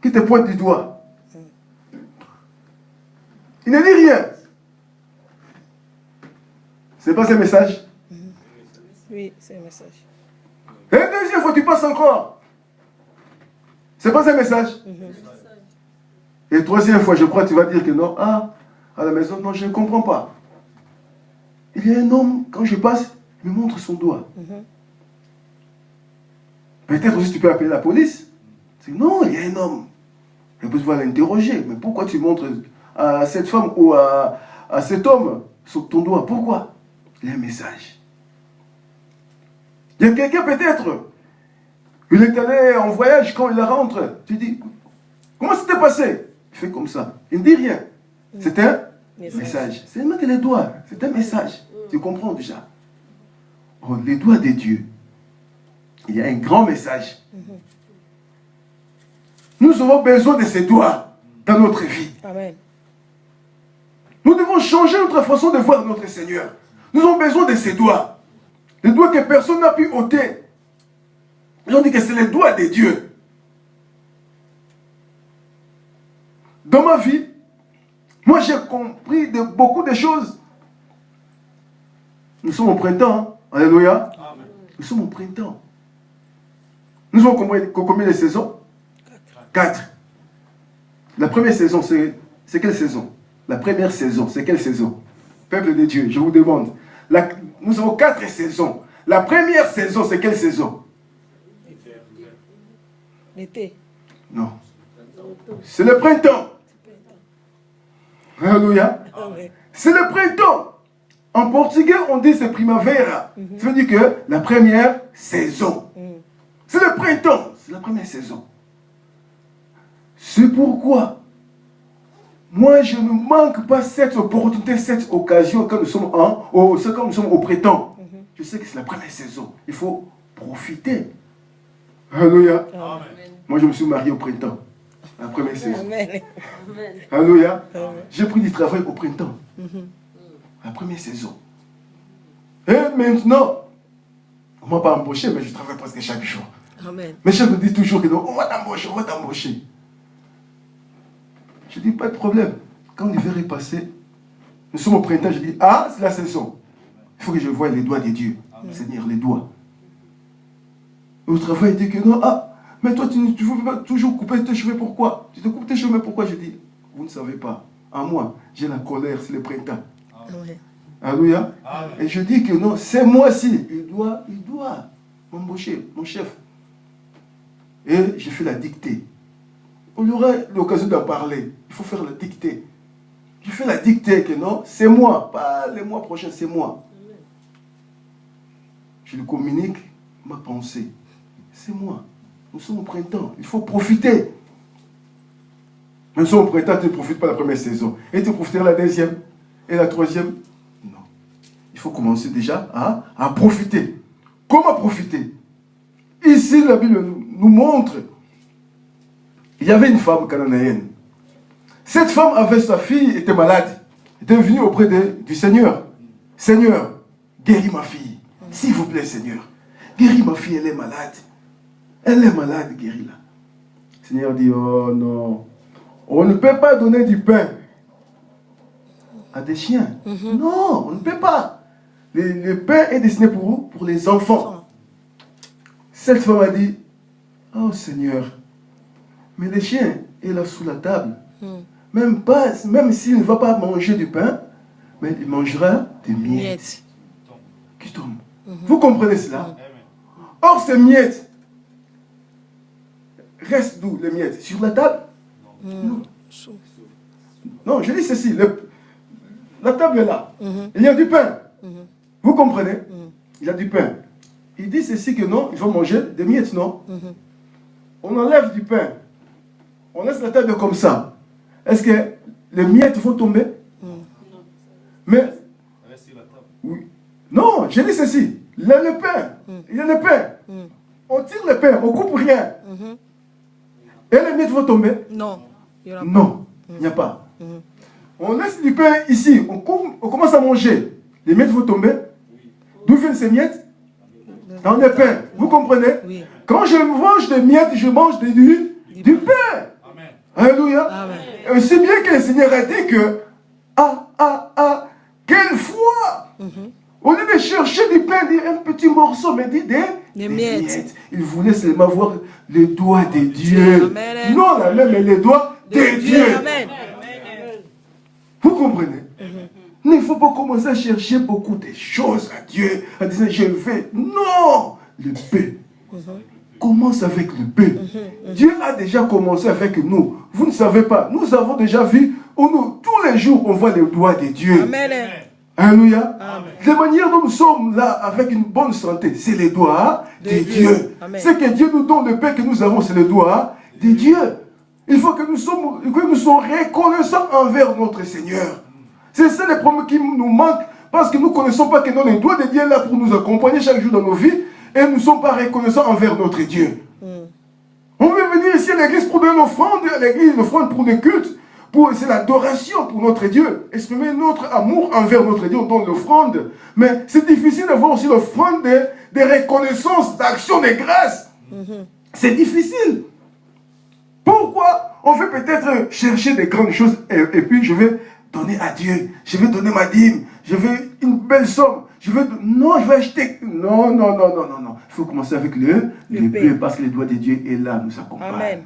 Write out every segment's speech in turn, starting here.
qui te pointe du doigt. Il ne dit rien. C'est pas ce message? Oui, c'est un message. Et la deuxième fois, tu passes encore. C'est pas un message? Et la troisième fois, je crois, tu vas dire que non. Ah, à la maison, non, je ne comprends pas. Il y a un homme, quand je passe, il me montre son doigt. Peut-être aussi tu peux appeler la police. Non, il y a un homme. Il peut pouvoir l'interroger. Mais pourquoi tu montres à cette femme ou à cet homme sur ton doigt? Pourquoi? Il y a un message. Il y a quelqu'un peut-être. Il est allé en voyage, quand il rentre. Tu dis, comment c'était passé? Il fait comme ça. Il ne dit rien. C'est un message. C'est mettre les doigts. C'est un message. Tu comprends déjà? Oh, les doigts de Dieu. Il y a un grand message. Nous avons besoin de ces doigts dans notre vie. Amen. Nous devons changer notre façon de voir notre Seigneur. Nous avons besoin de ces doigts. Les doigts que personne n'a pu ôter. On dit que c'est les doigts de Dieu. Dans ma vie, moi j'ai compris beaucoup de choses. Nous sommes au printemps. Hein? Alléluia. Amen. Nous sommes au printemps. Nous avons combien de saisons? 4. La première saison, c'est quelle saison? La première saison, c'est quelle saison? Peuple de Dieu, je vous demande. Nous avons 4 saisons. La première saison, c'est quelle saison? L'été. Non. C'est le printemps. Alléluia. C'est le printemps. En portugais, on dit c'est primavera. Ça veut dire que la première saison. C'est le printemps. C'est la première saison. C'est pourquoi moi je ne manque pas cette opportunité, cette occasion quand nous sommes au printemps. Je sais que c'est la première saison. Il faut profiter. Alléluia. Amen. Moi je me suis marié au printemps. La première saison. Amen. Alléluia. J'ai pris du travail au printemps. La première saison. Et maintenant, on ne m'a pas embauché, mais je travaille presque chaque jour. Amen. Mes chefs me disent toujours que non, on va t'embaucher, on va t'embaucher. Je dis, pas de problème. Quand l'hiver est passé, nous sommes au printemps, je dis, ah, c'est la saison. Il faut que je voie les doigts de Dieu. Seigneur, les doigts. Au travail, il dit que non, ah, mais toi, tu ne veux pas toujours couper tes cheveux, pourquoi? Tu te coupes tes cheveux, mais pourquoi? Je dis, vous ne savez pas. En moi, j'ai la colère, c'est le printemps. Amen. Alléluia. Et je dis que non, c'est moi-ci. Il doit m'embaucher, mon chef. Et j'ai fait la dictée. On y aura l'occasion d'en parler. Il faut faire la dictée. Je fais la dictée que non, c'est moi, pas les mois prochains, c'est moi. Je lui communique ma pensée. C'est moi. Nous sommes au printemps. Il faut profiter. Nous sommes au printemps, tu ne profites pas de la première saison. Et tu profites de la deuxième et la troisième. Non. Il faut commencer déjà à profiter. Comment profiter? Ici, la Bible nous montre. Il y avait une femme cananéenne. Cette femme avait sa fille, était malade. Elle était venue auprès du Seigneur. Seigneur, guéris ma fille. S'il vous plaît, Seigneur. Guéris ma fille, elle est malade. Elle est malade, guéris-la. Le Seigneur dit, oh non. On ne peut pas donner du pain à des chiens. Non, on ne peut pas. Le pain est destiné pour les enfants. Cette femme a dit, oh Seigneur, mais les chiens, est là sous la table. Même s'il ne va pas manger du pain, mais il mangera des miettes qui tombent. Vous comprenez cela? Or, ces miettes restent d'où les miettes? Sur la table? Non. Non, je dis ceci. La table est là. Il y a du pain. Vous comprenez? Il y a du pain. Il dit ceci que non, il faut manger des miettes, non? On enlève du pain. On laisse la table comme ça. Est-ce que les miettes vont tomber? Mais... Oui. Non, je dis ceci. Il y a le pain. Il y a le pain. On tire le pain, on coupe rien. Et les miettes vont tomber? Non. Non, il n'y a pas. On laisse du pain ici, on commence à manger. Les miettes vont tomber? D'où viennent ces miettes? Dans le pain. Vous comprenez? Oui. Quand je mange des miettes, je mange du pain. Alléluia. Amen. C'est bien que le Seigneur a dit que, quelle foi! Au lieu de chercher du pain, un petit morceau, mais dit des miettes. Il voulait seulement voir les doigts de Dieu. Amen. Non la main, mais les doigts de Dieu. Amen. Vous comprenez? Mais il ne faut pas commencer à chercher beaucoup de choses à Dieu, à dire je vais. Non! Le pain. Commence avec le pain. Dieu a déjà commencé avec nous. Vous ne savez pas. Nous avons déjà vu, tous les jours, on voit les doigts de Dieu. Amen. Alléluia. La manière dont nous sommes là avec une bonne santé, c'est les doigts de Dieu. Ce que Dieu nous donne, le pain que nous avons, c'est les doigts de Dieu. Il faut que nous soyons reconnaissants envers notre Seigneur. C'est ça le problème qui nous manque, parce que nous ne connaissons pas que les doigts de Dieu sont là pour nous accompagner chaque jour dans nos vies, et nous ne sommes pas reconnaissants envers notre Dieu. On veut venir ici à l'église pour donner l'offrande, à l'église l'offrande pour le culte. C'est l'adoration pour notre Dieu. Exprimer notre amour envers notre Dieu, on donne l'offrande. Mais c'est difficile d'avoir aussi l'offrande de reconnaissance, d'action de grâce. C'est difficile. Pourquoi? On veut peut-être chercher des grandes choses et puis je vais donner à Dieu. Je vais donner ma dîme. Je veux une belle somme. Non, je vais acheter. Non. Il faut commencer avec le pain parce que le doigt de Dieu est là, nous accompagne. Amen.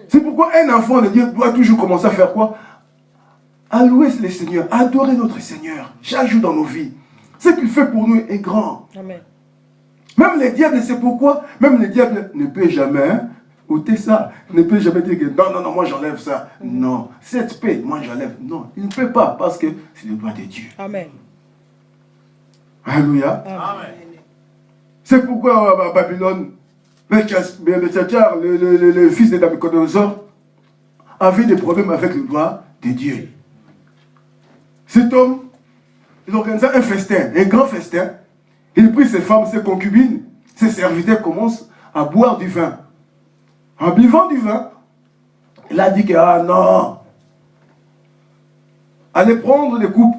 C'est pourquoi un enfant de Dieu doit toujours commencer à faire quoi? À louer le Seigneur, à adorer notre Seigneur, chaque jour dans nos vies. Ce qu'il fait pour nous est grand. Amen. Même les diables, c'est pourquoi, même les diables ne peuvent jamais ôter ça. Ne peuvent jamais dire que non, moi j'enlève ça. Non, cette paix, moi j'enlève. Non, il ne peut pas parce que c'est le doigt de Dieu. Amen. Alléluia. Amen. C'est pourquoi à Babylone, Belteshazzar, le fils de Nabuchodonosor, avait des problèmes avec le doigt de Dieu. Cet homme, il organisa un festin, un grand festin. Il prit ses femmes, ses concubines, ses serviteurs commencent à boire du vin. En buvant du vin, il a dit que, non, allez prendre des coupes.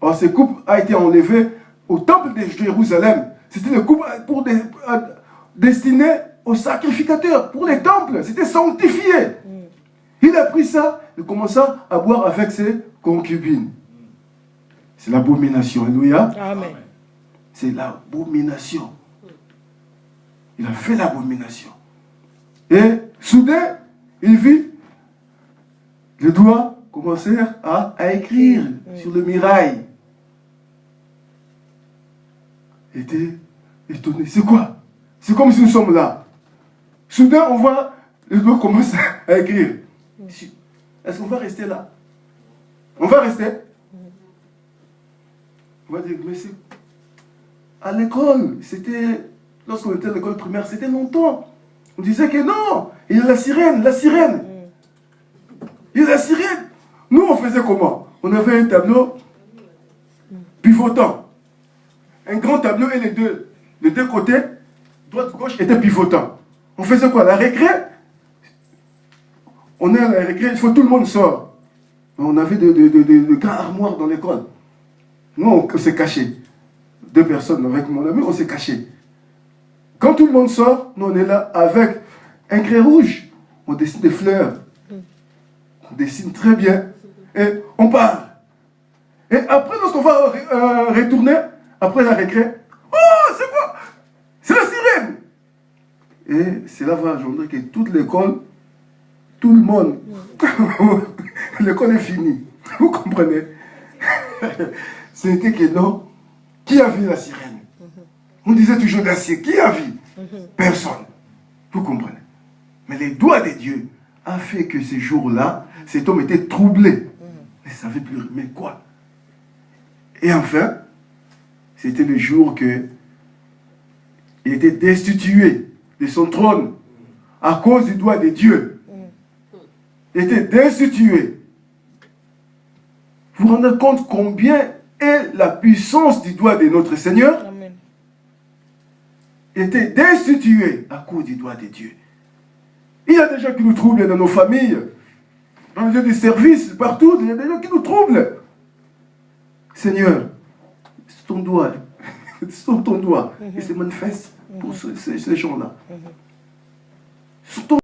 Or, ces coupes ont été enlevées au temple de Jérusalem. C'était des coupes destinées aux sacrificateurs, pour les temples. C'était sanctifié. Il a pris ça, il commença à boire avec ses concubines. C'est l'abomination. Alléluia. Amen. C'est l'abomination. Il a fait l'abomination. Et soudain, il vit les doigts commencer à écrire sur le mirail. Il était étonné. C'est quoi? C'est comme si nous sommes là. Soudain, on voit les doigts commencer à écrire. Est-ce qu'on va rester là? On va rester? On va dire, mais c'est... À l'école, c'était... Lorsqu'on était à l'école primaire, c'était longtemps. On disait que non, il y a la sirène. Il y a la sirène. Nous, on faisait comment? On avait un tableau pivotant. Un grand tableau et les deux côtés, droite-gauche, étaient pivotants. On faisait quoi? La récré? On est à la récré, il faut tout le monde sort. On avait de grands armoires dans l'école. Nous, on s'est cachés. 2 personnes avec mon ami, on s'est cachés. Quand tout le monde sort, nous, on est là avec un crayon rouge. On dessine des fleurs. On dessine très bien. Et on part. Et après, lorsqu'on va retourner, après la récré, oh, c'est quoi? C'est la sirène. Et cela va engendrer que toute l'école, tout le monde, l'école est finie. Vous comprenez? C'était que non. Qui a vu la sirène? On disait toujours la sirène. Qui a vu? Personne. Vous comprenez? Mais les doigts de Dieu a fait que ces jours-là, cet homme était troublé. Il ne savait plus. Mais quoi? Et enfin, c'était le jour que il était destitué de son trône à cause du doigt de Dieu. Il était destitué. Vous vous rendez compte combien est la puissance du doigt de notre Seigneur? Amen. Il était destitué à cause du doigt de Dieu. Il y a des gens qui nous troublent dans nos familles, dans les lieux de service, partout. Il y a des gens qui nous troublent. Seigneur, c'est ton doigt. C'est ton doigt. Il se manifeste pour ces gens-là. Sur ton